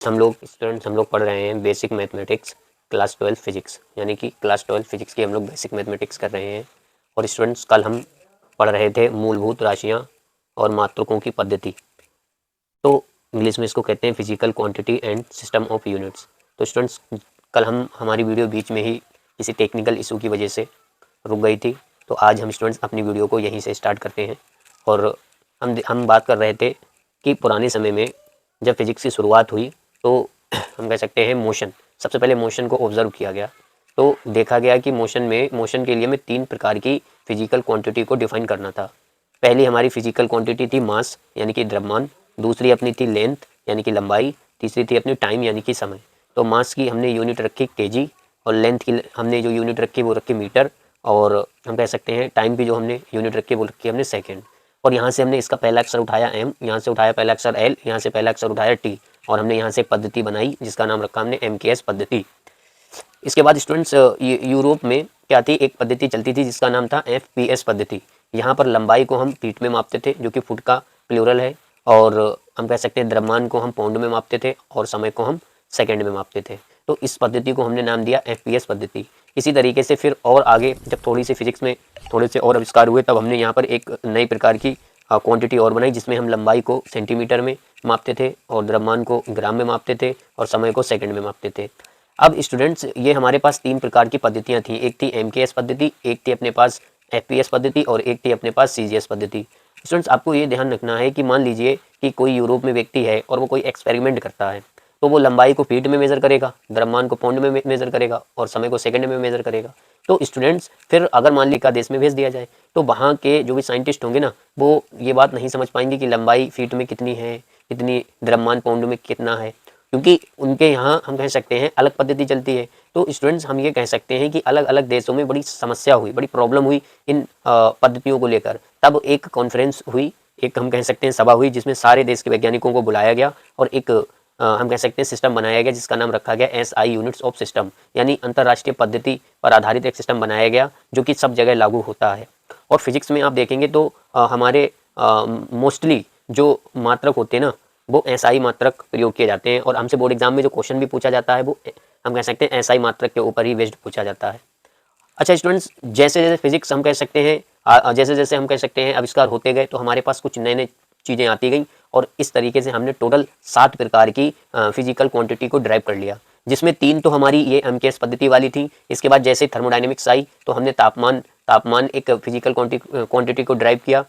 हम लोग पढ़ रहे हैं बेसिक मैथमेटिक्स क्लास 12 फिजिक्स, यानी कि क्लास 12 फिजिक्स की हम लोग बेसिक मैथमेटिक्स कर रहे हैं। और स्टूडेंट्स कल हम पढ़ रहे थे मूलभूत राशियां और मात्रकों की पद्धति। तो इंग्लिश में इसको कहते हैं physical quantity and system of units. तो स्टूडेंट्स कल हमारी वीडियो बीच में ही किसी टेक्निकल इशू की वजह से रुक गई थी, तो आज हम स्टूडेंट्स अपनी वीडियो को यहीं से स्टार्ट करते हैं। और हम बात कर रहे थे कि पुराने समय में जब फिजिक्स की शुरुआत हुई तो हम कह सकते हैं मोशन, सबसे पहले मोशन को ऑब्जर्व किया गया। तो देखा गया कि मोशन के लिए हमें 3 प्रकार की फिजिकल क्वांटिटी को डिफाइन करना था। पहली हमारी फिजिकल क्वांटिटी थी मास यानी कि द्रव्यमान, दूसरी अपनी थी लेंथ यानी कि लंबाई, तीसरी थी अपनी टाइम यानी कि समय। तो मास की हमने यूनिट रखी केजी, और लेंथ की हमने जो यूनिट रखी वो रखी मीटर, और हम कह सकते हैं टाइम की जो हमने यूनिट रखी वो रखी हमने सेकेंड। और यहाँ से हमने इसका पहला अक्षर उठाया एम, यहाँ से उठाया पहला अक्षर एल, यहाँ से पहला अक्षर उठाया टी, और हमने यहाँ से एक पद्धति बनाई जिसका नाम रखा हमने MKS पद्धति। इसके बाद स्टूडेंट्स यूरोप में क्या थी, एक पद्धति चलती थी जिसका नाम था FPS पद्धति। यहाँ पर लंबाई को हम फीट में मापते थे जो कि फुट का प्लूरल है, और हम कह सकते हैं द्रव्यमान को हम पाउंड में मापते थे, और समय को हम सेकंड में मापते थे। तो इस पद्धति को हमने नाम दिया FPS पद्धति। इसी तरीके से फिर और आगे जब थोड़ी सी फिजिक्स में थोड़े से और आविष्कार हुए, तब हमने यहाँ पर एक नई प्रकार की क्वांटिटी और बनाई जिसमें हम लंबाई को सेंटीमीटर में मापते थे, और द्रव्यमान को ग्राम में मापते थे, और समय को सेकंड में मापते थे। अब स्टूडेंट्स ये हमारे पास 3 प्रकार की पद्धतियां थी, एक थी MKS पद्धति, एक थी अपने पास FPS पद्धति, और एक थी अपने पास CGS पद्धति। स्टूडेंट्स आपको ये ध्यान रखना है कि मान लीजिए कि कोई यूरोप में व्यक्ति है और वो कोई एक्सपेरिमेंट करता है, तो वो लंबाई को फीट में मेजर करेगा, द्रव्यमान को पाउंड में मेजर करेगा, और समय को सेकंड में मेजर करेगा। तो स्टूडेंट्स फिर अगर मान लीजिए का देश में भेज दिया जाए, तो वहाँ के जो भी साइंटिस्ट होंगे ना, वो ये बात नहीं समझ पाएंगे कि लंबाई फीट में कितनी है, कितनी द्रव्यमान पाउंड में कितना है, क्योंकि उनके यहाँ हम कह सकते हैं अलग पद्धति चलती है। तो स्टूडेंट्स हम ये कह सकते हैं कि अलग अलग देशों में बड़ी समस्या हुई, बड़ी प्रॉब्लम हुई इन पद्धतियों को लेकर। तब एक कॉन्फ्रेंस हुई, एक हम कह सकते हैं सभा हुई, जिसमें सारे देश के वैज्ञानिकों को बुलाया गया, और एक हम कह सकते हैं सिस्टम बनाया गया जिसका नाम रखा गया SI यूनिट्स ऑफ सिस्टम, यानी अंतरराष्ट्रीय पद्धति पर आधारित एक सिस्टम बनाया गया जो कि सब जगह लागू होता है। और फिजिक्स में आप देखेंगे तो हमारे मोस्टली जो मात्रक होते हैं ना, वो SI मात्रक प्रयोग किए जाते हैं, और हमसे बोर्ड एग्जाम में जो क्वेश्चन भी पूछा जाता है वो हम कह सकते हैं SI मात्रक के ऊपर ही बेस्ड पूछा जाता है। अच्छा स्टूडेंट्स, जैसे जैसे फिजिक्स हम कह सकते हैं जैसे जैसे हम कह सकते हैं आविष्कार होते गए, तो हमारे पास कुछ नए नए चीज़ें आती गई, और इस तरीके से हमने टोटल 7 प्रकार की फिजिकल क्वांटिटी को ड्राइव कर लिया, जिसमें 3 तो हमारी ये MKS पद्धति वाली थी। इसके बाद जैसे थर्मोडाइनमिक्स आई तो हमने तापमान तापमान एक फिजिकल क्वांटिटी को ड्राइव किया,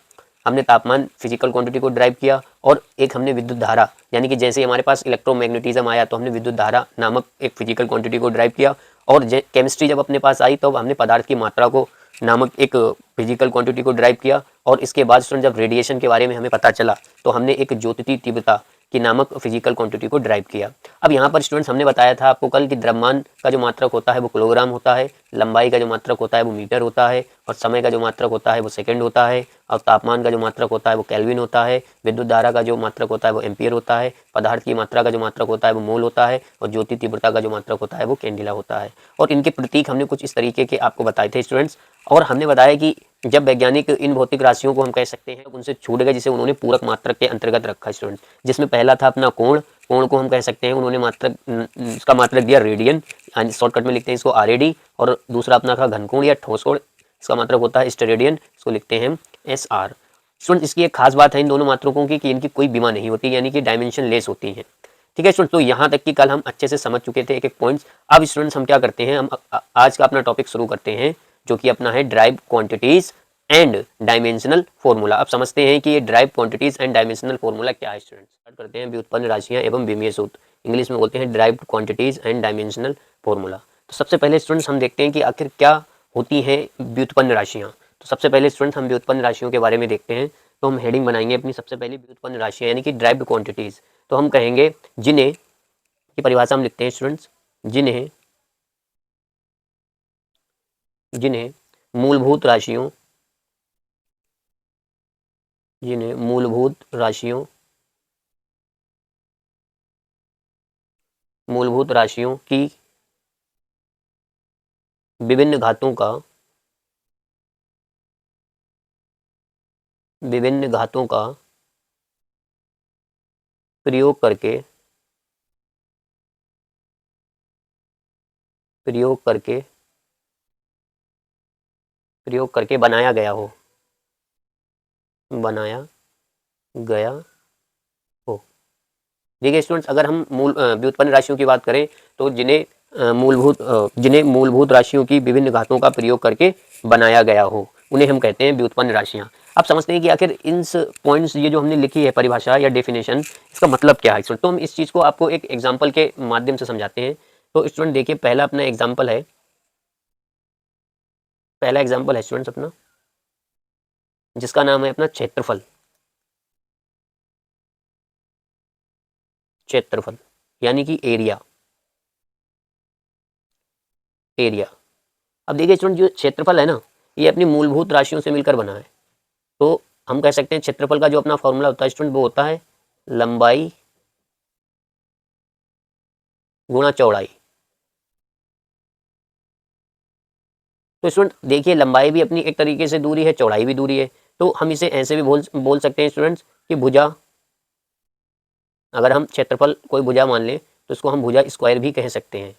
हमने तापमान फिजिकल क्वांटिटी को ड्राइव किया। और एक हमने विद्युत धारा, यानी कि जैसे हमारे पास इलेक्ट्रोमैग्नेटिज्म आया तो हमने विद्युत धारा नामक एक फिजिकल क्वांटिटी को ड्राइव किया। और केमिस्ट्री जब अपने पास आई तो हमने पदार्थ की मात्रा को नामक एक फिजिकल क्वांटिटी को ड्राइव किया। और इसके बाद स्टूडेंट जब रेडिएशन के बारे में हमें पता चला तो हमने एक ज्योति तीव्रता की नामक फिजिकल क्वांटिटी को ड्राइव किया। अब यहाँ पर स्टूडेंट्स हमने बताया था आपको कल कि द्रव्यमान का जो मात्रक होता है वो किलोग्राम होता है, लंबाई का जो मात्रक होता है वो मीटर होता है, और समय का जो मात्रक होता है वो सेकंड होता है, और तापमान का जो मात्रक होता है वो केल्विन होता है, विद्युत धारा का जो मात्रक होता है वो एम्पियर होता है, पदार्थ की मात्रा का जो मात्रक होता है वो मोल होता है, और ज्योति तीव्रता का जो मात्रक होता है वो कैंडिला होता है। और इनके प्रतीक हमने कुछ इस तरीके के आपको बताए थे स्टूडेंट्स। और हमने बताया कि जब वैज्ञानिक इन भौतिक राशियों को हम कह सकते हैं उनसे छूट गए, जिसे उन्होंने पूरक मात्रक के अंतर्गत रखा स्टूडेंट, जिसमें पहला था अपना कोण। कोण को हम कह सकते हैं उन्होंने मात्रक इसका मात्रक दिया रेडियन, शॉर्टकट में लिखते हैं इसको RAD। और दूसरा अपना था घनकोण या ठोस कोण, इसका मात्रक होता है स्टेरेडियन, इसको लिखते हैं हम SR। स्टूडेंट इसकी एक खास बात है इन दोनों मात्रकों की कि इनकी कोई बीमा नहीं होती, यानी कि डायमेंशन लेस होती है। ठीक है स्टूडेंट, तो यहाँ तक कि कल हम अच्छे से समझ चुके थे एक एक पॉइंट्स। अब स्टूडेंट्स हम क्या करते हैं, हम आज का अपना टॉपिक शुरू करते हैं जो कि अपना है drive quantities and dimensional formula. अब समझते हैं कि ये drive quantities and dimensional formula क्या है स्टूडेंट्स। स्टार्ट करते हैं व्युत्पन्न राशियां एवं विमीय सूत्र, इंग्लिश में बोलते हैं drive quantities and dimensional formula. तो सबसे पहले स्टूडेंट्स हम देखते हैं कि आखिर क्या होती हैं व्युत्पन्न राशियां। तो सबसे पहले स्टूडेंट्स हम व्युत्पन्न राशियों के बारे में देखते हैं। तो हम हेडिंग बनाएंगे अपनी सबसे पहली व्युत्पन्न राशियां यानी कि ड्राइव्ड क्वांटिटीज। तो हम कहेंगे जिन्हें, की परिभाषा हम लिखते हैं स्टूडेंट्स, जिन्हें जिन्हें मूलभूत राशियों जिन्हें मूलभूत राशियों की विभिन्न घातों का विभिन्न घातों का प्रयोग करके प्रयोग करके बनाया गया हो, बनाया गया हो। देखिए स्टूडेंट्स, अगर हम व्युत्पन्न राशियों की बात करें तो जिन्हें मूलभूत राशियों की विभिन्न घातों का प्रयोग करके बनाया गया हो, उन्हें हम कहते हैं व्युत्पन्न राशियां। आप समझते हैं कि आखिर इन पॉइंट्स ये जो हमने लिखी है परिभाषा या डेफिनेशन, इसका मतलब क्या है। तो हम इस चीज को आपको एक एग्जाम्पल के माध्यम से समझाते हैं। तो स्टूडेंट देखिए, पहला एग्जाम्पल है स्टूडेंट्स अपना, जिसका नाम है अपना क्षेत्रफल। क्षेत्रफल यानी कि एरिया। अब देखिए स्टूडेंट, जो क्षेत्रफल है ना, ये अपनी मूलभूत राशियों से मिलकर बना है। तो हम कह सकते हैं क्षेत्रफल का जो अपना फॉर्मूला होता है स्टूडेंट, वो होता है लंबाई गुणा चौड़ाई। तो स्टूडेंट देखिए, लंबाई भी अपनी एक तरीके से दूरी है, चौड़ाई भी दूरी है। तो हम इसे ऐसे भी बोल सकते हैं स्टूडेंट्स कि भुजा, अगर हम क्षेत्रफल कोई भुजा मान लें तो इसको हम भुजा स्क्वायर भी कह सकते हैं।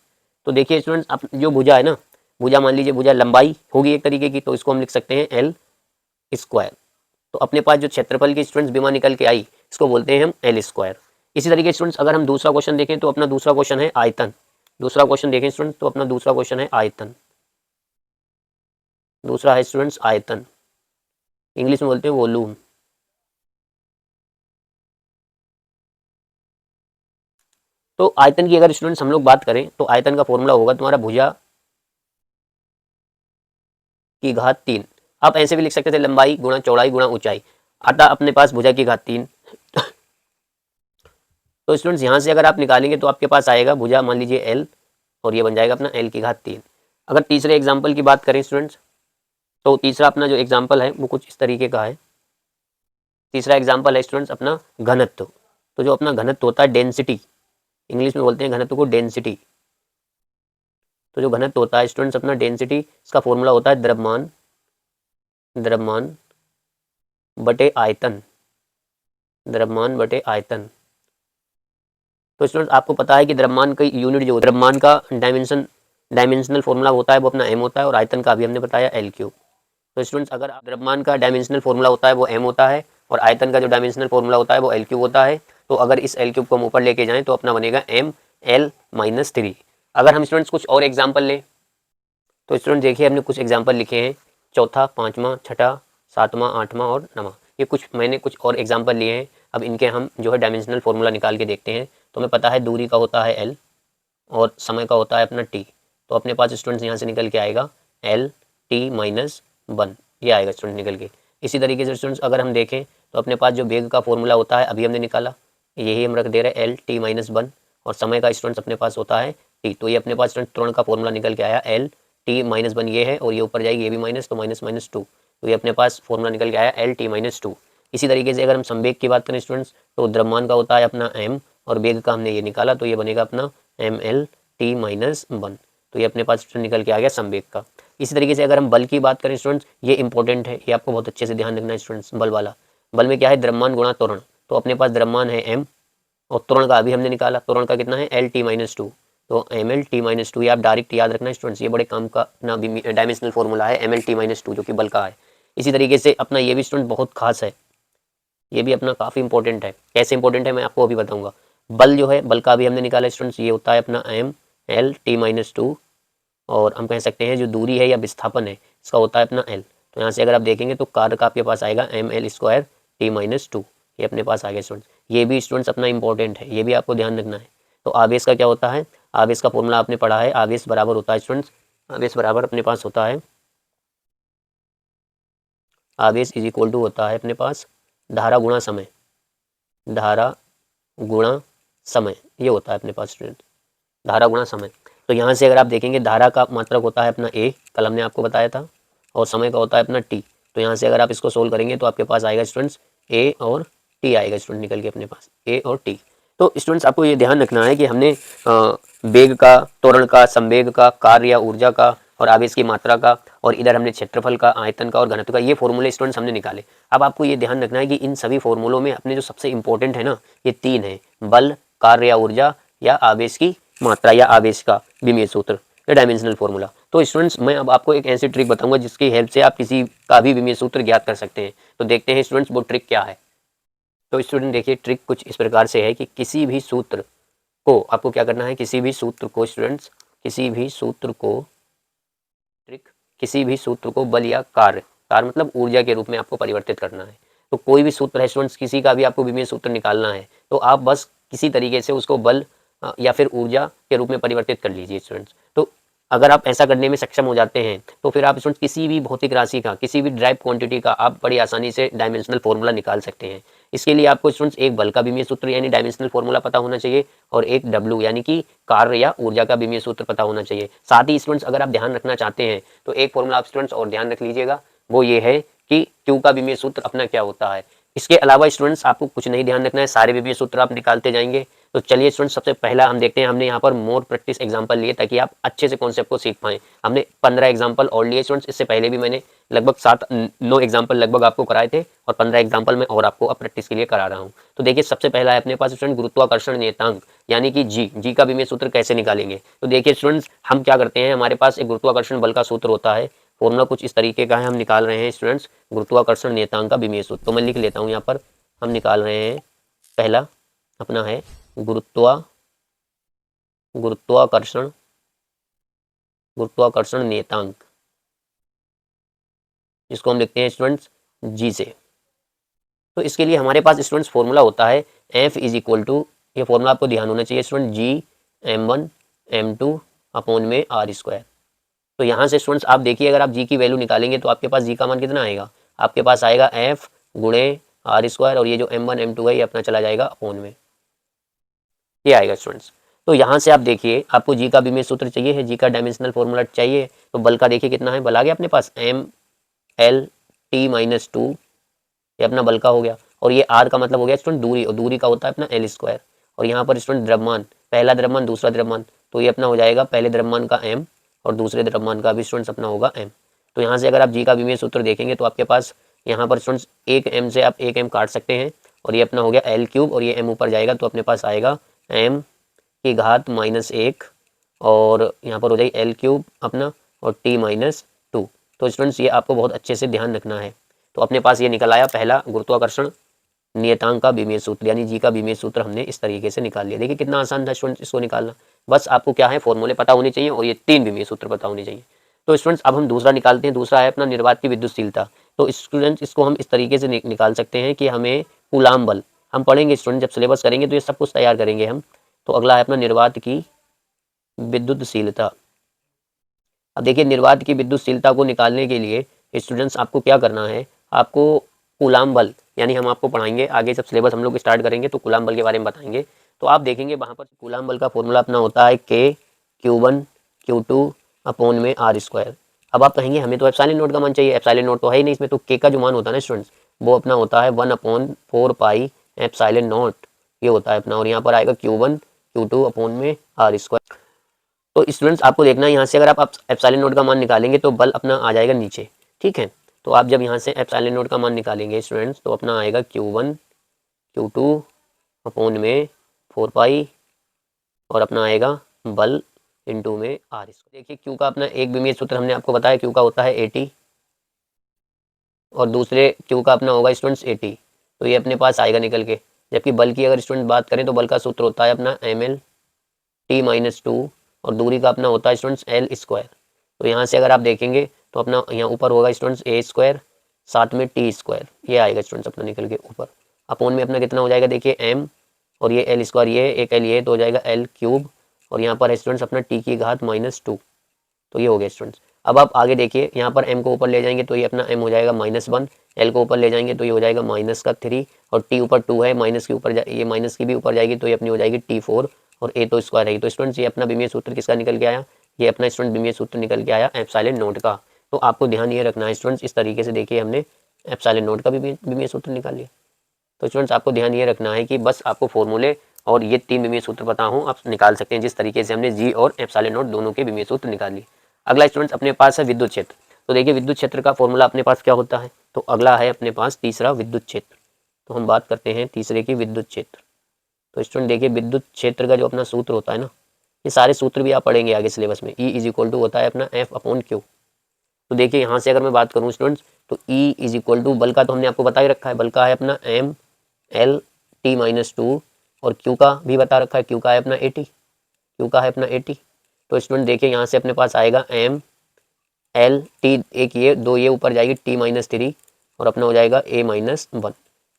तो देखिए स्टूडेंट्स, अब जो भुजा है ना, भुजा मान लीजिए, भुजा लंबाई होगी एक तरीके की, तो इसको हम लिख सकते हैं एल स्क्वायर। तो अपने पास जो क्षेत्रफल की स्टूडेंट्स बीमा निकल के आई, इसको बोलते हैं हम एल स्क्वायर। इसी तरीके स्टूडेंट्स, अगर हम दूसरा क्वेश्चन देखें तो अपना दूसरा क्वेश्चन है आयतन। दूसरा क्वेश्चन देखें स्टूडेंट्स, तो अपना दूसरा क्वेश्चन है आयतन। दूसरा है स्टूडेंट्स आयतन, इंग्लिश में बोलते हैं वॉल्यूम। तो आयतन की अगर स्टूडेंट्स हम लोग बात करें तो आयतन का फॉर्मूला होगा तुम्हारा भुजा की घात 3। आप ऐसे भी लिख सकते थे लंबाई गुणा चौड़ाई गुणा ऊंचाई। अतः अपने पास भुजा की घात 3। तो स्टूडेंट्स यहाँ से अगर आप निकालेंगे तो आपके पास आएगा भुजा मान लीजिए एल, और ये बन जाएगा अपना एल की घात 3। अगर तीसरे एग्जाम्पल की बात करें स्टूडेंट्स, तो तीसरा अपना जो एग्जाम्पल है वो कुछ इस तरीके का है। तीसरा एग्जाम्पल है स्टूडेंट्स अपना घनत्व। तो जो अपना घनत्व होता है डेंसिटी, इंग्लिश में बोलते हैं घनत्व को डेंसिटी। तो जो घनत्व होता है स्टूडेंट्स अपना डेंसिटी, इसका फॉर्मूला होता है द्रव्यमान बटे आयतन। द्रव्यमान बटे आयतन। तो स्टूडेंट्स आपको पता है कि द्रव्यमान का यूनिट जो द्रव्यमान का डायमेंशनल फॉर्मूला होता है वो अपना एम होता है, और आयतन का अभी हमने बताया एल क्यूब। तो स्टूडेंट्स अगर द्रव्यमान का डायमेंशनल फॉर्मूला होता है वो एम होता है, और आयतन का जो डायमेंशनल फॉर्मूला होता है वो एल क्यूब होता है। तो अगर इस एल क्यूब को हम ऊपर लेके जाएं तो अपना बनेगा एम एल माइनस 3। अगर हम स्टूडेंट्स कुछ और एग्जाम्पल लें तो स्टूडेंट देखिए, हमने कुछ एग्जाम्पल लिखे हैं, चौथा, पाँचवा, छठा, सातवां, आठवां और नवां। ये मैंने कुछ और एग्जाम्पल लिए हैं। अब इनके हम जो है डायमेंशनल फॉर्मूला निकाल के देखते हैं। तो हमें पता है दूरी का होता है एल और समय का होता है अपना टी। तो अपने पास स्टूडेंट्स यहाँ से निकल के आएगा एल टी माइनस 1, ये आएगा स्टूडेंट निकल के। इसी तरीके से स्टूडेंट्स अगर हम देखें तो अपने पास जो वेग का फॉर्मूला होता है अभी हमने निकाला, यही हम रख दे रहे हैं एल टी माइनस 1, और समय का स्टूडेंट्स अपने पास होता है टी। तो ये अपने पास स्टूडेंट त्वरण का फॉर्मूला निकल के आया एल टी माइनस 1 ये है, और ये ऊपर जाएगी ये भी माइनस, तो माइनस माइनस 2। तो ये अपने पास फॉर्मूला निकल के आया एल टी माइनस 2। इसी तरीके से अगर हम संवेग की बात करें स्टूडेंट्स, तो द्रव्यमान का होता है अपना एम, और वेग का हमने ये निकाला, तो ये बनेगा अपना एम एल टी माइनस 1। तो ये अपने पास निकल के आ गया संवेग का। इसी तरीके से अगर हम बल की बात करें स्टूडेंट्स, ये इंपॉर्टेंट है, ये आपको बहुत अच्छे से ध्यान रखना है स्टूडेंट्स। बल वाला, बल में क्या है, द्रव्यमान गुणा त्वरण। तो अपने पास द्रव्यमान है एम, और त्वरण का अभी हमने निकाला, त्वरण का कितना है एल टी माइनस 2। तो एम एल टी माइनस 2, ये आप डायरेक्ट याद रखना स्टूडेंट्स, ये बड़े काम का अपना डायमेंशनल फॉर्मूला है एम एल टी माइनस 2, जो कि बल का है। इसी तरीके से अपना ये भी स्टूडेंट बहुत खास है, ये भी अपना काफ़ी इंपॉर्टेंट है। कैसे इंपॉर्टेंट है मैं आपको अभी बताऊंगा। बल जो है, बल का भी हमने निकाला स्टूडेंट्स, ये होता है अपना एम एल टी माइनस 2, और हम कह सकते हैं जो दूरी है या विस्थापन है इसका होता है अपना एल। तो यहाँ से अगर आप देखेंगे तो कार्य का आपके पास आएगा M L square T minus 2, ये अपने पास आ गया स्टूडेंट्स। ये भी स्टूडेंट्स अपना इंपॉर्टेंट है, ये भी आपको ध्यान रखना है। तो आवेश का क्या होता है, आवेश का फॉर्मूला आपने पढ़ा है, आवेश बराबर होता है स्टूडेंट्स, आवेश बराबर अपने पास होता है, आवेश इज इक्वल टू होता है अपने पास धारा गुणा समय। धारा गुणा समय, ये होता है अपने पास स्टूडेंट, धारा गुणा समय। तो यहाँ से अगर आप देखेंगे धारा का मात्रक होता है अपना ए, कल हमने आपको बताया था, और समय का होता है अपना टी। तो यहाँ से अगर आप इसको सोल्व करेंगे तो आपके पास आएगा स्टूडेंट्स ए और टी आएगा स्टूडेंट निकल के अपने पास, ए और टी। तो स्टूडेंट्स आपको ये ध्यान रखना है कि हमने वेग का, त्वरण का, संवेग का, कार्य या ऊर्जा का, और आवेश की मात्रा का, और इधर हमने क्षेत्रफल का, आयतन का और घनत्व का, ये फॉर्मूले स्टूडेंट्स हमने निकाले। अब आपको ये ध्यान रखना है कि इन सभी फॉर्मूलों में अपने जो सबसे इंपॉर्टेंट है ना, ये 3 है, बल, कार्य या ऊर्जा, या आवेश की मात्रा या आवेश का विमेय सूत्र। या डायमेंशनल फॉर्मूला। तो स्टूडेंट्स मैं अब आपको एक ऐसी ट्रिक बताऊंगा जिसकी हेल्प से आप किसी का भी विमीय सूत्र ज्ञात कर सकते हैं। तो देखते हैं स्टूडेंट्स वो ट्रिक क्या है। तो स्टूडेंट देखिए ट्रिक कुछ इस प्रकार से है कि किसी भी सूत्र को आपको क्या करना है, किसी भी सूत्र को स्टूडेंट्स, किसी भी सूत्र को ट्रिक, किसी भी सूत्र को बल या कार्य, कार्य मतलब ऊर्जा के रूप में आपको परिवर्तित करना है। तो कोई भी सूत्र है स्टूडेंट्स, किसी का भी आपको विमीय सूत्र निकालना है तो आप बस किसी तरीके से उसको बल या फिर ऊर्जा के रूप में परिवर्तित कर लीजिए स्टूडेंट्स। तो अगर आप ऐसा करने में सक्षम हो जाते हैं तो फिर आप स्टूडेंट्स किसी भी भौतिक राशि का, किसी भी ड्राइव क्वांटिटी का आप बड़ी आसानी से डायमेंशनल फॉर्मूला निकाल सकते हैं। इसके लिए आपको स्टूडेंट्स एक बल का विमीय सूत्र यानी डायमेंशनल फॉर्मूला पता होना चाहिए और एक W यानी कि कार्य या ऊर्जा का विमीय सूत्र पता होना चाहिए। साथ ही स्टूडेंट्स अगर आप ध्यान रखना चाहते हैं तो एक फॉर्मूला आप स्टूडेंट्स और ध्यान रख लीजिएगा, वो ये है कि Q का विमीय सूत्र अपना क्या होता है। इसके अलावा स्टूडेंट्स आपको कुछ नहीं ध्यान रखना है, सारे विमीय सूत्र आप निकालते जाएंगे। तो चलिए स्टूडेंट्स सबसे पहला हम देखते हैं, हमने यहाँ पर मोर प्रैक्टिस एग्जांपल लिए ताकि आप अच्छे से कॉन्सेप्ट को सीख पाएं। हमने 15 एग्जांपल और लिए स्टूडेंट्स, इससे पहले भी मैंने लगभग 7-9 एग्जांपल लगभग आपको कराए थे और 15 एग्जांपल मैं और आपको अब प्रैक्टिस के लिए करा रहा हूँ। तो देखिए सबसे पहला है अपने पास स्टूडेंट गुरुत्वाकर्षण नियतांक यानी कि जी का विमीय सूत्र कैसे निकालेंगे। तो देखिए स्टूडेंट्स हम क्या करते हैं, हमारे पास एक गुरुत्वाकर्षण बल का सूत्र होता है, फॉर्मूला कुछ इस तरीके का है, हम निकाल रहे हैं स्टूडेंट्स गुरुत्वाकर्षण नियतांक का विमीय सूत्र। तो मैं लिख लेता हूँ यहाँ पर, हम निकाल रहे हैं पहला अपना है गुरुत्वाकर्षण नियतांक, जिसको हम लिखते हैं स्टूडेंट्स जी से। तो इसके लिए हमारे पास स्टूडेंट्स फॉर्मूला होता है F इज इक्वल टू, ये फॉर्मूला आपको ध्यान होना चाहिए स्टूडेंट, G m1m2/r²। तो यहाँ से स्टूडेंट्स आप देखिए अगर आप जी की वैल्यू निकालेंगे तो आपके पास जी का मान कितना आएगा, आपके पास आएगा F गुणे r² और ये जो m1 m2 है ये अपना चला जाएगा अपॉन में, ये आएगा स्टूडेंट्स। तो यहाँ से आप देखिए आपको जी का विमीय सूत्र चाहिए है, जी का डायमेंशनल फॉर्मूला चाहिए। तो बल का देखिए कितना है, बल आ गया अपने पास mL/t-2, ये अपना बल का हो गया। और ये r का मतलब हो गया स्टूडेंट दूरी, और दूरी का होता है अपना L²। और यहाँ पर स्टूडेंट द्रव्यमान, पहला द्रव्यमान दूसरा द्रव्यमान, तो ये अपना हो जाएगा पहले द्रव्यमान का m और दूसरे द्रव्यमान का भी स्टूडेंट्स अपना होगा m। तो यहाँ से अगर आप जी का विमीय सूत्र देखेंगे तो आपके पास यहाँ पर स्टूडेंट्स एक m से आप एक m काट सकते हैं और ये अपना हो गया L³ और ये m ऊपर जाएगा तो अपने पास आएगा m की घात -1 और यहाँ पर हो जाएगी L³ अपना और t-2। तो स्टूडेंट्स ये आपको बहुत अच्छे से ध्यान रखना है। तो अपने पास ये निकल आया पहला गुरुत्वाकर्षण नियतांक का विमीय सूत्र यानी जी का विमीय सूत्र हमने इस तरीके से निकाल लिया। देखिए कितना आसान था स्टूडेंट्स इसको निकालना, बस आपको क्या है फॉर्मूले पता होने चाहिए और ये 3 विमीय सूत्र पता होने चाहिए। तो स्टूडेंट्स अब हम दूसरा निकालते हैं, दूसरा है अपना निर्वात की विद्युतशीलता। तो स्टूडेंट्स इसको हम इस तरीके से निकाल सकते हैं कि हमें कूलाम बल, हम पढ़ेंगे स्टूडेंट जब सिलेबस करेंगे तो ये सब कुछ तैयार करेंगे हम। तो अगला है अपना निर्वात की विद्युतशीलता। अब देखिए निर्वात की विद्युतशीलता को निकालने के लिए स्टूडेंट्स आपको क्या करना है, आपको कूलाम बल यानी हम आपको पढ़ाएंगे आगे जब सिलेबस हम लोग स्टार्ट करेंगे तो कूलाम बल के बारे में बताएंगे। तो आप देखेंगे वहाँ पर कूलाम बल का फॉर्मूला अपना होता है K/Q1/Q2/r²। अब आप कहेंगे हमें तो एप्सिलॉन नोट का मान चाहिए, एप्सिलॉन नोट तो है ही नहीं इसमें, तो K का जो मान होता है ना स्टूडेंट्स वो अपना होता है 1/4πε0, ये होता है अपना, और यहाँ पर आएगा Q1/Q2/r²। तो स्टूडेंट्स आपको देखना है यहाँ से अगर आप एप्सिलॉन नोट का मान निकालेंगे तो बल अपना आ जाएगा नीचे, ठीक है। तो आप जब यहाँ से एप्सिलॉन नोट का मान निकालेंगे स्टूडेंट्स तो अपना आएगा Q1/Q2/4π और अपना आएगा बल इनटू में r²। देखिए Q का अपना एक विमीय सूत्र हमने आपको बताया, Q का होता है 80 और दूसरे Q का अपना होगा स्टूडेंट्स 80। तो ये अपने पास आएगा निकल के। जबकि बल की अगर स्टूडेंट बात करें तो बल का सूत्र होता है अपना mL/t-2 और दूरी का अपना होता है स्टूडेंट्स L²। तो यहाँ से अगर आप देखेंगे तो अपना यहाँ ऊपर होगा स्टूडेंट्स a² साथ में t², ये आएगा स्टूडेंट्स अपना निकल के ऊपर। अपॉन में अपना कितना हो जाएगा देखिए m और ये L², ये एक L ये तो हो जाएगा L³ और यहाँ पर है स्टूडेंट्स अपना t की घात -2। तो ये हो गया स्टूडेंट्स। अब आप आगे देखिए यहाँ पर m को ऊपर ले जाएंगे तो ये अपना m हो जाएगा -1, L को ऊपर ले जाएंगे तो ये हो जाएगा -3 और t ऊपर 2 है, माइनस की ऊपर ये माइनस की भी ऊपर जाएगी तो ये अपनी हो जाएगी t4 और a तो स्क्वायर है। तो स्टूडेंट्स ये अपना विमीय सूत्र किसका निकल के आया, ये अपना स्टूडेंट विमीय सूत्र निकल के आया एप्सिलॉन नोट का। तो आपको ध्यान ये रखना है स्टूडेंट्स, इस तरीके से देखिए हमने एप्सिलॉन नोट का विमीय सूत्र निकाल लिया। तो स्टूडेंट्स आपको ध्यान ये रखना है कि बस आपको फॉर्मूले और ये 3 विमीय सूत्र पता हो आप निकाल सकते हैं, जिस तरीके से हमने जी और एप्सिलॉन नोट दोनों के विमीय सूत्र निकाल लिए। अगला स्टूडेंट्स अपने पास है विद्युत क्षेत्र। तो देखिए विद्युत क्षेत्र का फॉर्मूला अपने पास क्या होता है, तो अगला है अपने पास तीसरा विद्युत क्षेत्र। तो हम बात करते हैं तीसरे की विद्युत क्षेत्र। तो स्टूडेंट देखिए विद्युत क्षेत्र का जो अपना सूत्र होता है ना, ये सारे सूत्र भी आप पढ़ेंगे आगे सिलेबस में। E इज इक्वल टू होता है अपना F अपॉन Q। तो देखिए यहाँ से अगर मैं बात करूँ स्टूडेंट्स, तो E इज इक्वल टू बल का तो हमने आपको बता ही रखा है, बल का है अपना M L T माइनस 2, और Q का भी बता रखा है, Q का है अपना 80, Q का है अपना 80। तो स्टूडेंट देखिए यहाँ से अपने पास आएगा M L T, एक ये दो ये ऊपर जाएगी T माइनस 3, और अपना हो जाएगा A माइनस 1।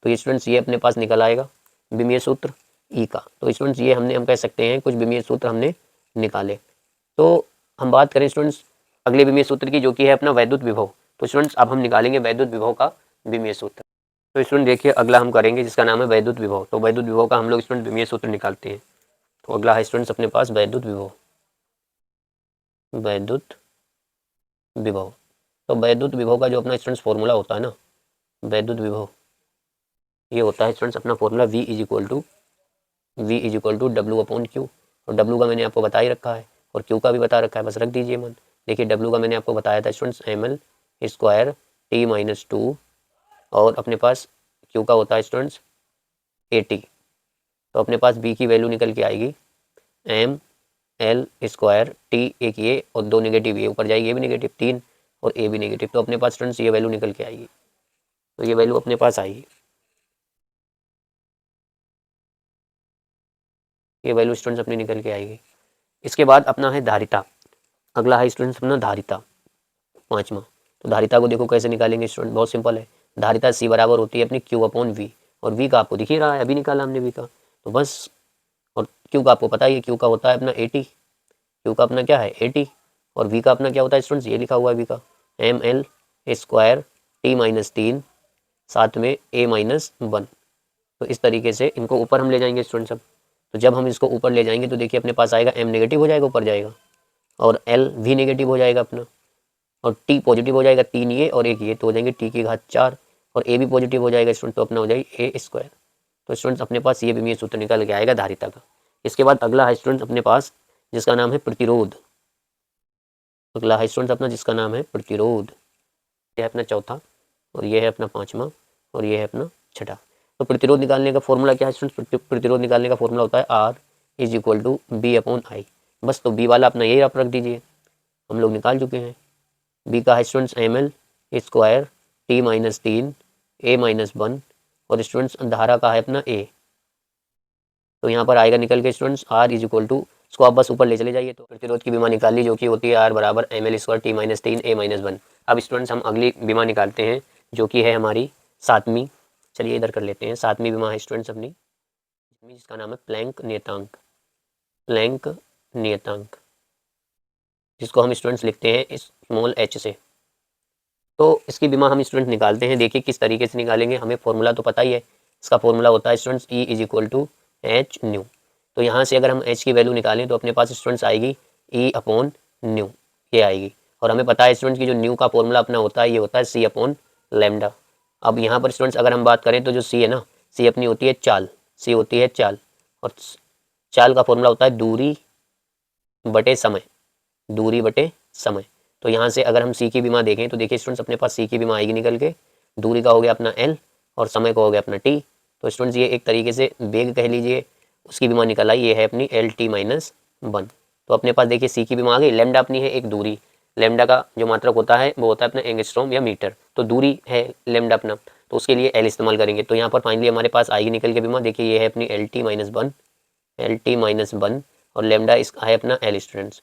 तो ये स्टूडेंट्स ये अपने पास निकल आएगा विमीय सूत्र E का। तो स्टूडेंट्स ये हम कह सकते हैं कुछ विमीय सूत्र हमने निकाले। तो हम बात करें स्टूडेंट्स अगले विमीय सूत्र की, जो कि है अपना वैद्युत विभव। तो स्टूडेंट्स अब हम निकालेंगे वैद्युत विभव का विमीय सूत्र। तो स्टूडेंट देखिए अगला हम करेंगे जिसका नाम है वैद्युत विभव। तो वैद्युत विभव का हम लोग स्टूडेंट विमीय सूत्र निकालते हैं। तो अगला है स्टूडेंट्स अपने पास वैद्युत विभव। वैद्युत विभव, तो वैद्युत विभव का जो अपना स्टूडेंट्स फॉर्मूला होता है ना, वैद्युत विभव ये होता है स्टूडेंट्स अपना formula V is equal to W upon Q। और W का मैंने आपको बता ही रखा है, और Q का भी बता रखा है, बस रख दीजिए मन। देखिए W का मैंने आपको बताया था students ml square T minus 2, और अपने पास Q का होता है स्टूडेंट्स 80। तो अपने पास B की वैल्यू निकल के आएगी M L स्क्वायर T, एक ये और दो नेगेटिव ये ऊपर जाएगी, ये भी नेगेटिव 3 और A भी नेगेटिव। तो अपने पास स्टूडेंट्स ये वैल्यू निकल के आएगी। तो ये वैल्यू अपने पास आएगी, ये वैल्यू स्टूडेंट्स अपनी निकल के आएगी। इसके बाद अपना है धारिता। अगला है स्टूडेंट्स अपना धारिता, पांचवा। तो धारिता को देखो कैसे निकालेंगे स्टूडेंट, बहुत सिंपल है। धारिता C बराबर होती है अपनी Q अपॉन V, और V का आपको दिख ही रहा है, अभी निकाला हमने V का। तो बस, और Q का आपको पता ही है, Q का होता है अपना 80, Q का अपना क्या है 80, और V का अपना क्या होता है स्टूडेंट्स, ये लिखा हुआ है V का ML स्क्वायर T माइनस 3 साथ में A माइनस 1। तो इस तरीके से इनको ऊपर हम ले जाएंगे स्टूडेंट्स सब। तो जब हम इसको ऊपर ले जाएंगे तो देखिए अपने पास आएगा M नेगेटिव हो जाएगा ऊपर जाएगा, और L भी नेगेटिव हो जाएगा अपना, और T पॉजिटिव हो जाएगा, 3 ये और एक ये, तो हो जाएंगे T की घात 4, और A भी पॉजिटिव हो जाएगा स्टूडेंट, तो अपना हो जाएगी A स्क्वायर। तो स्टूडेंट्स अपने पास ये विमीय सूत्र निकल के आएगा धारिता का। इसके बाद अगला है स्टूडेंट्स अपने पास जिसका नाम है प्रतिरोध। अगला है स्टूडेंट्स अपना जिसका नाम है प्रतिरोध, ये है अपना चौथा, और ये है अपना पांचवा, और ये है अपना छठा। तो प्रतिरोध निकालने का फॉर्मूला क्या है स्टूडेंट्स, प्रतिरोध निकालने का फॉर्मूला होता है R is equal to B upon I। बस, तो B वाला अपना यही आप रख दीजिए, हम लोग निकाल चुके हैं। B का है students ML square T minus 3 A minus 1, और स्टूडेंट्स धारा का है अपना A। तो यहाँ पर आएगा निकल के students R is equal to, इसको आप बस ऊपर ले चले जाइए। तो प्रतिरोध की बीमा निकाल ली, जो कि होती है R बराबर ML square T minus 3 A minus 1। अब स्टूडेंट्स हम अगली बीमा निकालते हैं, जो कि है हमारी सातवीं। चलिए इधर कर लेते हैं, सातवीं बीमा है स्टूडेंट्स अपनी, जिसका नाम है प्लैंक नियतांक। प्लैंक नियतांक, जिसको हम स्टूडेंट्स लिखते हैं स्मॉल h से। तो इसकी बीमा हम स्टूडेंट निकालते हैं। देखिए किस तरीके से निकालेंगे, हमें फॉर्मूला तो पता ही है। इसका फॉर्मूला होता है students E is equal to H nu. तो यहाँ से अगर हम h की वैल्यू निकालें तो अपने पास स्टूडेंट्स आएगी E अपॉन न्यू, ये आएगी। और हमें पता है स्टूडेंट्स की जो न्यू का फॉर्मूला अपना होता है, ये होता है C अपॉन लैम्डा। अब यहाँ पर स्टूडेंट्स अगर हम बात करें तो जो C है ना, C अपनी होती है चाल, C होती है चाल, और चाल का फॉर्मूला होता है दूरी बटे समय, दूरी बटे समय। तो यहाँ से अगर हम C की बीमा देखें तो देखिए स्टूडेंट्स अपने पास C की बीमा आएगी निकल के, दूरी का हो गया अपना L और समय का हो गया अपना T। तो स्टूडेंट्स ये एक तरीके से वेग कह लीजिए, उसकी बीमा निकल आई, ये है अपनी LT माइनस 1। तो अपने पास देखिए C की बीमा आ गई। लैम्डा अपनी है एक दूरी, लैम्डा का जो मात्रक होता है वो होता है अपना एंगस्ट्रॉम या मीटर। तो दूरी है लैम्डा अपना, तो उसके लिए L इस्तेमाल करेंगे। तो यहाँ पर फाइनली हमारे पास आएगी निकल के बीमा, देखिए ये है अपनी LT माइनस 1, LT माइनस 1, और लैम्डा इसका है अपना L स्टूडेंट्स।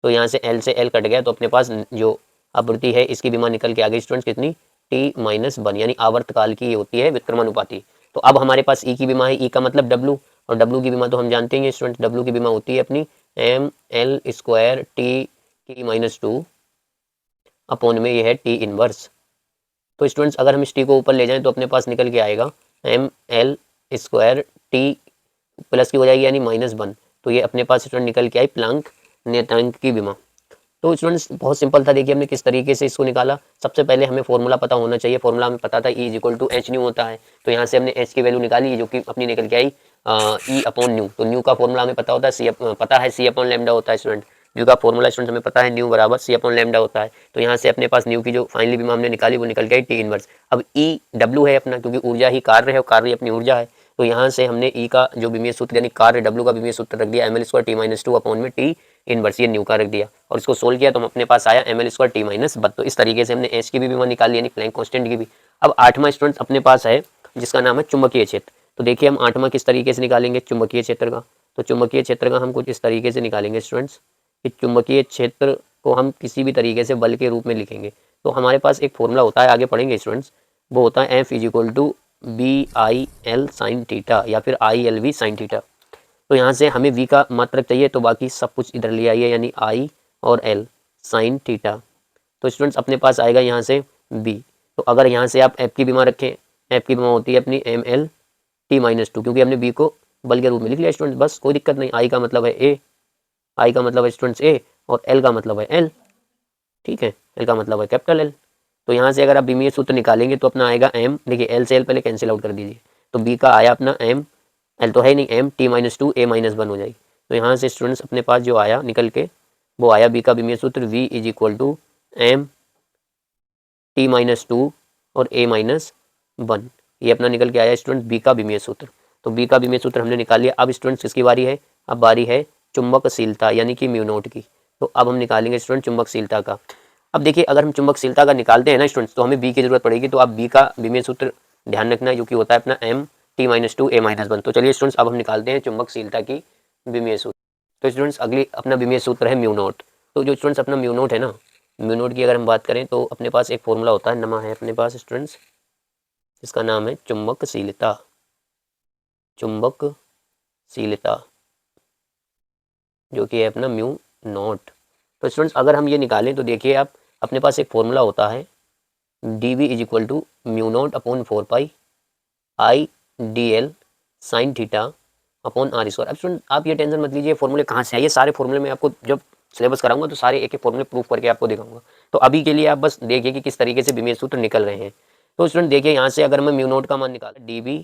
तो यहाँ से L से L कट गया, तो अपने पास जो आवृत्ति है इसकी बीमा निकल के आ गई स्टूडेंट्स कितनी, T माइनस 1, यानी आवर्तकाल की ये होती है विक्रमानुपाती। तो अब हमारे पास E की बीमा है, E का मतलब W, और W की बीमा तो हम जानते हैं स्टूडेंट, W की बीमा होती है अपनी ML square T minus 2 upon में ये है T इनवर्स। तो स्टूडेंट्स अगर हम इस T को ऊपर ले जाएं तो अपने पास निकल के आएगा ML स्क्वायर T प्लस की हो जाएगी यानी माइनस 1। तो ये अपने पास स्टूडेंट निकल के आई प्लैंक नियतांक की बीमा। तो स्टूडेंट्स बहुत सिंपल था, देखिए हमने किस तरीके से इसको निकाला। सबसे पहले हमें फॉर्मूला पता होना चाहिए, फॉर्मूला हमें पता था E is equal to H nu होता है। तो यहाँ से हमने H की वैल्यू निकाली, जो कि अपनी निकल के आई E अपॉन न्यू। तो न्यू का फॉर्मूला हमें पता होता है, पता है C अपॉन लैम्डा होता है स्टूडेंट। न्यू का फॉर्मूला स्टूडेंट हमें पता है, न्यू बराबर C अपॉन लैम्डा होता है। तो यहाँ से अपने पास न्यू की जो फाइनली बीमा हमने निकाली वो निकल गई T इनवर्स। अब E W है अपना, क्योंकि ऊर्जा ही कार्य है और कार्य अपनी ऊर्जा है। तो यहाँ से हमने ई का जो विमीय सूत्र यानी कार्य डब्ल्यू का विमीय सूत्र रख दिया ml² t - 2 अपॉन में टी इनवर्स ये न्यू का रख दिया और इसको सोल्व किया तो हम अपने पास आया ml² t - 1। तो इस तरीके से हमने एच की भी विमा निकाल ली यानी प्लैंक कांस्टेंट की भी। अब 8वां स्टूडेंट अपने पास है जिसका नाम है चुंबकीय क्षेत्र। तो देखिए हम 8वां किस तरीके से निकालेंगे चुंबकीय क्षेत्र का। तो चुंबकीय क्षेत्र का हम कुछ इस तरीके से निकालेंगे स्टूडेंट्स कि चुंबकीय क्षेत्र को हम किसी भी तरीके से बल के रूप में लिखेंगे। तो हमारे पास एक फॉर्मूला होता है, आगे पढ़ेंगे स्टूडेंट्स, वो होता है F = BIL sin थीटा या फिर ILV sin थीटा। तो यहाँ से हमें v का मात्रक चाहिए तो बाकी सब कुछ इधर ले आइए यानी I और L sin थीटा। तो स्टूडेंट्स अपने पास आएगा यहाँ से b। तो अगर यहाँ से आप f की विमा रखें, f की विमा होती है अपनी ml t - 2 क्योंकि हमने b को बल के रूप में लिख लिया स्टूडेंट्स, बस कोई दिक्कत नहीं। I का मतलब है a, I का मतलब है स्टूडेंट्स a और L का मतलब है L, ठीक है, L का मतलब है कैपिटल L। तो यहाँ से अगर आप विमीय सूत्र निकालेंगे तो अपना आएगा m, देखिए L से L पहले कैंसिल आउट कर दीजिए तो b का आया अपना m, L तो है नहीं, m t - 2 a - 1 हो जाएगी। तो यहाँ से स्टूडेंट्स अपने पास जो आया निकल के वो आया b का विमीय सूत्र v = m t - 2 और a - 1, ये अपना निकल के आया स्टूडेंट b का विमीय सूत्र। तो b का विमीय सूत्र हमने निकाल लिया। अब स्टूडेंट्स किसकी बारी है, अब बारी है चुंबकशीलता यानी कि म्यू नॉट की। तो अब हम निकालेंगे स्टूडेंट चुंबकशीलता का। अब देखिए अगर हम चुंबकशीलता का निकालते हैं ना स्टूडेंट्स तो हमें b की जरूरत पड़ेगी। तो अब b का विमीय सूत्र ध्यान रखना जो कि होता है अपना m t - 2 a - 1। तो चलिए स्टूडेंट्स अब हम निकालते हैं चुंबकशीलता की विमीय सूत्र। तो स्टूडेंट्स अगली अपना विमीय सूत्र है म्यू नॉट। तो जो स्टूडेंट्स अपना म्यू नॉट है ना, म्यू नॉट की अगर हम बात करें तो अपने पास एक फॉर्मूला होता है, नमा है अपने पास स्टूडेंट्स, जिसका नाम है चुंबकशीलता। चुंबकशीलता जो कि है अपना म्यू नॉट। तो स्टूडेंट्स अगर हम ये निकालें तो देखिए आप अपने पास एक फॉर्मूला होता है dV = म्यू नॉट अपॉन 4 पाई IDL sine theta upon r²। अब स्टूडेंट आप ये टेंशन मत लीजिए फॉर्मूले कहाँ से आए, ये सारे फॉर्मूले मैं आपको जब सिलेबस कराऊंगा तो सारे एक एक फॉर्मूले प्रूफ करके आपको दिखाऊंगा। तो अभी के लिए आप बस देखिए कि किस तरीके से विमीय सूत्र निकल रहे हैं। तो स्टूडेंट देखिए यहाँ से अगर मैं म्यू नॉट का मान निकाला dV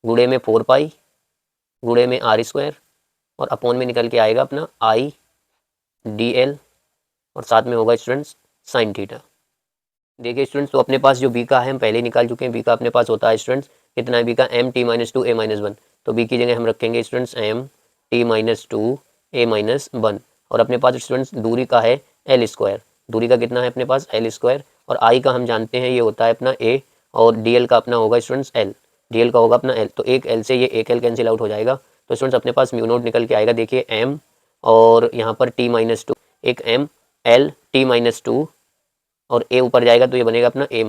गुणे में 4 पाई गुणे में r² और अपॉन में निकल के आएगा अपना IDL और साथ में होगा स्टूडेंट्स साइन थीटा। देखिए स्टूडेंट्स तो अपने पास जो b का है हम पहले निकाल चुके हैं। b का अपने पास होता है स्टूडेंट्स कितना है, b का m t - 2 a - 1। तो b की जगह हम रखेंगे स्टूडेंट्स m t - 2 a - 1 और अपने पास स्टूडेंट्स दूरी का है L²। दूरी का कितना है अपने पास L² और I का हम जानते हैं ये होता है अपना a और dl का अपना होगा स्टूडेंट्स L, dl का होगा अपना L। तो एक L से ये एक L कैंसिल आउट हो जाएगा। तो स्टूडेंट्स अपने पास म्यू नॉट निकल के आएगा देखिए m और यहाँ पर t - 2 एक m L t - 2 और a ऊपर जाएगा तो ये बनेगा अपना a -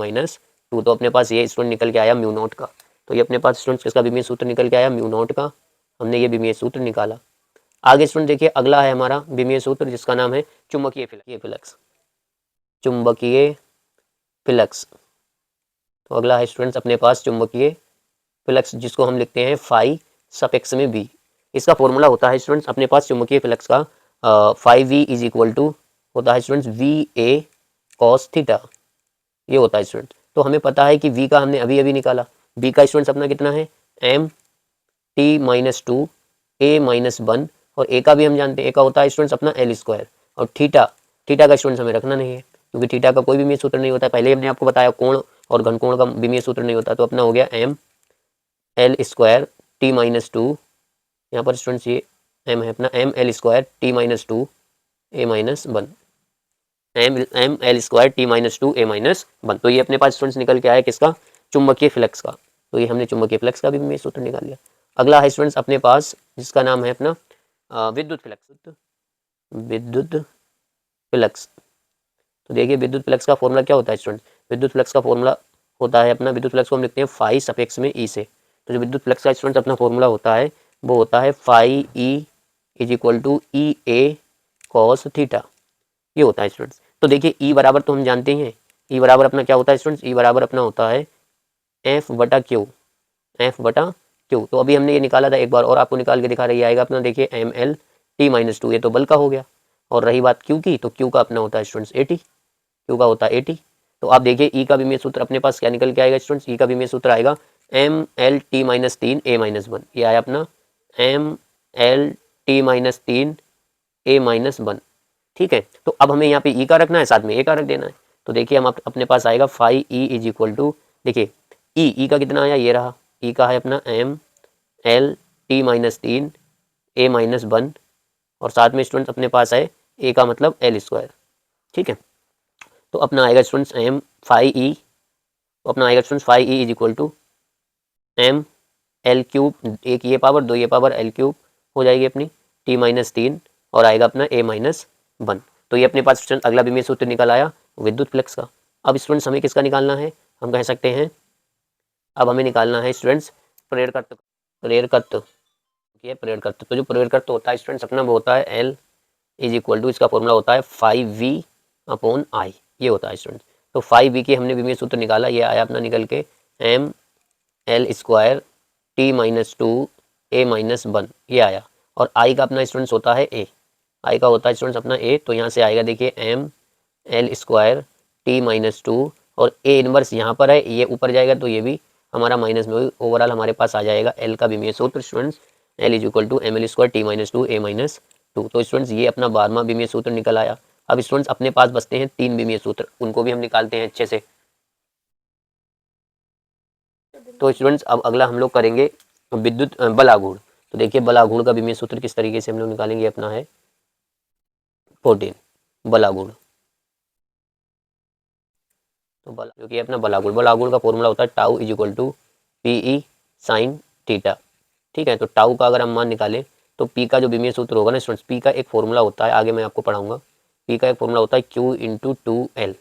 2। तो अपने पास ये स्टूडेंट निकल के आया म्यू नॉट का। तो ये अपने पास स्टूडेंट्स किसका विमीय सूत्र निकल के आया, म्यू नॉट का। हमने ये विमीय सूत्र निकाला। आगे स्टूडेंट देखिए अगला है हमारा विमीय सूत्र जिसका नाम है चुंबकीय फ्लक्स। चुंबकीय फ्लक्स तो अगला है स्टूडेंट्स अपने पास चुंबकीय फ्लक्स जिसको हम लिखते हैं फाई सफिक्स में बी। इसका फॉर्मूला होता है स्टूडेंट्स अपने पास चुंबकीय फ्लक्स का फाई v = होता है स्टूडेंट्स VA cos थीटा, ये होता है स्टूडेंट। तो हमें पता है कि v का हमने अभी अभी निकाला, b का स्टूडेंट्स अपना कितना है m t - 2 a - 1 और a का भी हम जानते हैं, a का होता है स्टूडेंट्स अपना L² और थीटा का स्टूडेंट्स हमें रखना नहीं है क्योंकि थीटा का कोई विमीय सूत्र नहीं होता है। पहले हमने आपको बताया कोण और घनकोण का विमीय सूत्र नहीं होता। तो अपना हो गया m L² t - 2, यहाँ पर स्टूडेंट्स ये m है अपना m L² t - 2 a - 1, m L² t - 2 a - 1। तो ये अपने पास स्टूडेंट्स निकल के आया किसका, चुंबकीय फ्लक्स का। तो ये हमने चुंबकीय फ्लक्स का भी विमीय सूत्र निकाल लिया। अगला है स्टूडेंट्स अपने पास जिसका नाम है अपना विद्युत फ्लक्स। विद्युत फ्लक्स तो देखिए विद्युत फ्लक्स का फॉर्मूला क्या होता है स्टूडेंट, विद्युत फ्लक्स का फॉर्मूला होता है अपना, विद्युत फ्लक्स को हम लिखते हैं फाई सफिक्स में ई से। तो जो विद्युत फ्लक्स का स्टूडेंट अपना फॉर्मूला होता है वो होता है phi E = EA cos theta, ये होता है स्टूडेंट्स। तो देखिए ई बराबर तो हम जानते हैं, ई बराबर अपना क्या होता है स्टूडेंट्स, ई बराबर अपना होता है F/Q, F/Q। तो अभी हमने ये निकाला था एक बार और आपको निकाल के दिखा रही आएगा अपना देखिए ml t - 2, ये तो बल का हो गया। और रही बात Q की तो Q का अपना होता है स्टूडेंट्स AT, Q का होता है AT। तो आप देखिए ई का विमीय सूत्र अपने पास क्या निकल के आएगा स्टूडेंट्स, ई का विमीय सूत्र आएगा ml t - 3 a - 1, ये आया अपना ml t - 3 a - 1, ठीक है। तो अब हमें यहाँ पे ई का रखना है, साथ में ए का रख देना है। तो देखिए हम अपने पास आएगा फाई ई = देखिए ई का कितना आया, ये रहा ई का है अपना एम एल टी माइनस 3 ए माइनस 1 और साथ में स्टूडेंट्स अपने पास है ए का मतलब एल स्क्वायर। ठीक है, तो अपना आएगा स्टूडेंट्स एम फाई ई, तो अपना आएगा students phi E is equal to M L cube, एक ये पावर दो ये पावर एल क्यूब हो जाएगी अपनी टी माइनस 3 और आएगा अपना ए माइनस 1। तो ये अपने पास स्टूडेंट अगला विमीय सूत्र निकल आया विद्युत फ्लक्स का। अब स्टूडेंट्स हमें किसका निकालना है, हम कह सकते हैं अब हमें निकालना है स्टूडेंट्स प्रेरकत्व। प्रेरकत्व तो जो प्रेरकत्व होता है स्टूडेंट्स अपना वो होता है एल इज इक्वल टू, इसका फॉर्मूला होता है 5v/i, ये होता है स्टूडेंट्स। तो 5v के हमने विमीय सूत्र निकाला, ये आया अपना निकल के M L square T minus 2 A minus 1, ये आया। और आई का अपना स्टूडेंट्स होता है ए, आई का होता है स्टूडेंट्स अपना ए, तो यहाँ से आएगा देखिए M L square T minus 2 और ए इनवर्स यहाँ पर है, ये ऊपर जाएगा तो ये भी हमारा माइनस में, ओवरऑल हमारे पास आ जाएगा एल का विमीय सूत्र students L is equal to M L square T minus 2 A minus 2। तो स्टूडेंट्स ये अपना 12वां विमीय सूत्र निकल आया। अब स्टूडेंट्स अपने पास बचते हैं 3 विमीय सूत्र, उनको भी हम निकालते हैं अच्छे से। तो स्टूडेंट्स अब अगला हम लोग करेंगे विद्युत बल आघूर्ण। तो देखिए बल आघूर्ण का विमीय सूत्र किस तरीके से हम लोग निकालेंगे, अपना है 14 बल आघूर्ण। तो बल जो कि अपना बल आघूर्ण का फॉर्मूला होता है tau is equal to P E sine theta. ठीक है, तो टाउ का अगर हम मान निकालें तो पी का जो विमीय सूत्र होगा ना स्टूडेंट्स, पी का एक फॉर्मूला होता है, आगे मैं आपको पढ़ाऊंगा, पी का एक फॉर्मूला होता है क्यू इंटू 2L।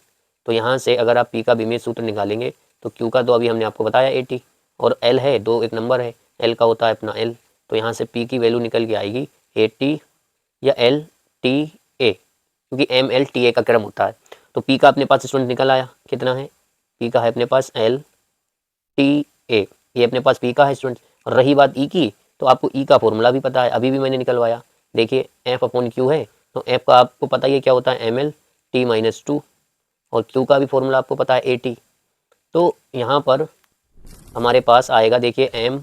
तो यहाँ से अगर आप पी का विमीय सूत्र निकालेंगे तो क्यू का तो अभी हमने आपको बताया 80 और एल है दो, एक नंबर है, एल का होता है अपना एल, तो यहाँ से पी की वैल्यू निकल के आएगी 80 या एल टी ए, क्योंकि एम एल टी ए का क्रम होता है। तो पी का अपने पास स्टूडेंट निकल आया, कितना है, पी का है अपने पास एल टी ए, ये अपने पास पी का है स्टूडेंट। और रही बात ई की, तो आपको ई का फॉर्मूला भी पता है, अभी भी मैंने निकलवाया, देखिए एफ अपॉन क्यू है, तो एफ का आपको पता ही है क्या होता है एम एल टी माइनस 2 और क्यू का भी फॉर्मूला आपको पता है 80। तो यहाँ पर हमारे पास आएगा देखिए एम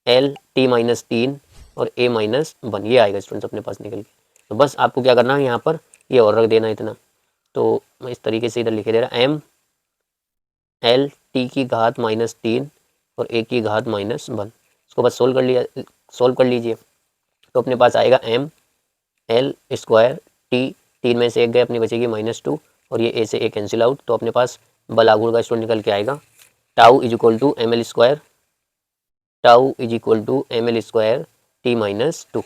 एल टी माइनस 3 और ए माइनस 1, ये आएगा स्टूडेंट्स अपने पास निकल के। तो बस आपको क्या करना है यहाँ पर ये और रख देना इतना, तो मैं इस तरीके से इधर लिखे दे रहा एम एल टी की घात माइनस 3 और ए की घात माइनस 1, इसको बस सोल्व कर लीजिए। तो अपने पास आएगा एम एल स्क्वायर टी, 3 में से एक गए अपनी बचेगी -2 और ये ए से ए कैंसिल आउट, तो अपने पास बल आघूर्ण का स्टूडेंट निकल के आएगा tau is equal to M L square, tau is equal to M L square T minus 2।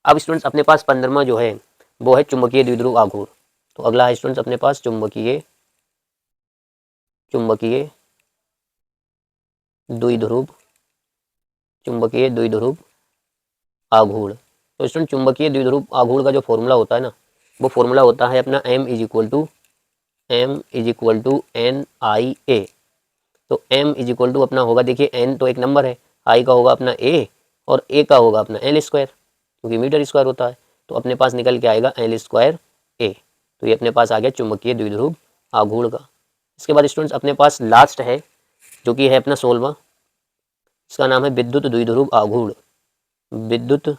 अब स्टूडेंट्स अपने पास 15वां जो है वो है चुंबकीय द्विध्रुव आघूर्ण। तो अगला है स्टूडेंट्स अपने पास चुंबकीय द्विध्रुव आघूर्ण। तो स्टूडेंट चुंबकीय द्विध्रुव आघूर्ण का जो फॉर्मूला होता है ना, वो फॉर्मूला होता है अपना m is equal to N I A. तो m इज इक्वल टू अपना होगा देखिए n तो एक नंबर है, i का होगा अपना a और a का होगा अपना l स्क्वायर, क्योंकि मीटर स्क्वायर होता है। तो अपने पास निकल के आएगा l स्क्वायर a। तो ये अपने पास आ गया चुंबकीय द्विध्रुव आघूर्ण का। इसके बाद स्टूडेंट्स अपने पास लास्ट है जो कि है अपना 16वां, इसका नाम है विद्युत द्विध्रुव आघूर्ण। विद्युत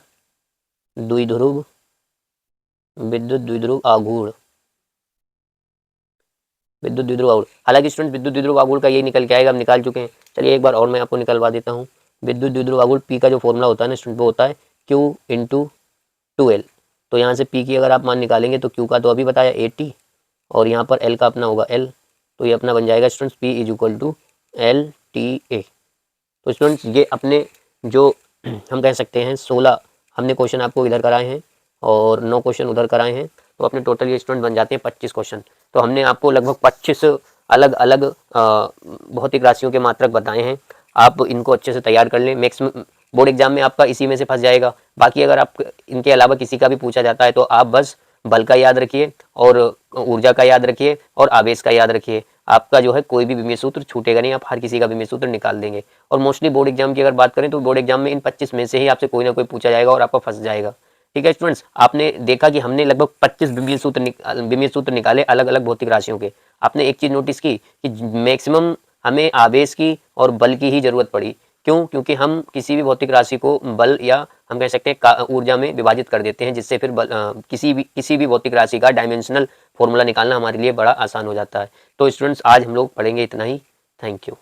द्विध्रुव आघूर्ण। हालांकि स्टूडेंट विद्युत द्विध्रुव आघूर्ण का यही निकल के आएगा, हम निकाल चुके हैं। चलिए एक बार और मैं आपको निकलवा देता हूँ। विद्युत द्विध्रुव आघूर्ण पी का जो फॉर्मूला होता है ना स्टूडेंट, वो होता है क्यू इंटू 2L। तो यहाँ से पी की अगर आप मान निकालेंगे तो क्यू का तो अभी बताया 80 और यहाँ पर एल का अपना होगा एल, तो ये अपना बन जाएगा students P is equal to L T A. तो स्टूडेंट्स ये अपने जो हम कह सकते हैं 16 हमने क्वेश्चन आपको इधर कराए हैं और 9 क्वेश्चन उधर कराए हैं, तो अपने टोटल ये स्टूडेंट बन जाते हैं 25 क्वेश्चन। तो हमने आपको लगभग 25 अलग अलग भौतिक राशियों के मात्रक बताए हैं, आप इनको अच्छे से तैयार कर लें। मैक्सिमम बोर्ड एग्जाम में आपका इसी में से फंस जाएगा। बाकी अगर आप इनके अलावा किसी का भी पूछा जाता है तो आप बस बल का याद रखिए और ऊर्जा का याद रखिए और आवेश का याद रखिए, आपका जो है कोई भी विमीय सूत्र छूटेगा नहीं, आप हर किसी का विमीय सूत्र निकाल देंगे। और मोस्टली बोर्ड एग्जाम की अगर बात करें तो बोर्ड एग्जाम में इन 25 में से ही आपसे कोई ना कोई पूछा जाएगा और आपका फंस जाएगा। ठीक है स्टूडेंट्स, आपने देखा कि हमने लगभग 25 विमीय सूत्र निकाले अलग अलग भौतिक राशियों के। आपने एक चीज नोटिस की कि मैक्सिमम हमें आवेश की और बल की ही जरूरत पड़ी। क्यों? क्योंकि हम किसी भी भौतिक राशि को बल या हम कह सकते हैं ऊर्जा में विभाजित कर देते हैं, जिससे फिर किसी भी भौतिक राशि का डायमेंशनल फॉर्मूला निकालना हमारे लिए बड़ा आसान हो जाता है। तो स्टूडेंट्स आज हम लोग पढ़ेंगे इतना ही। Thank you.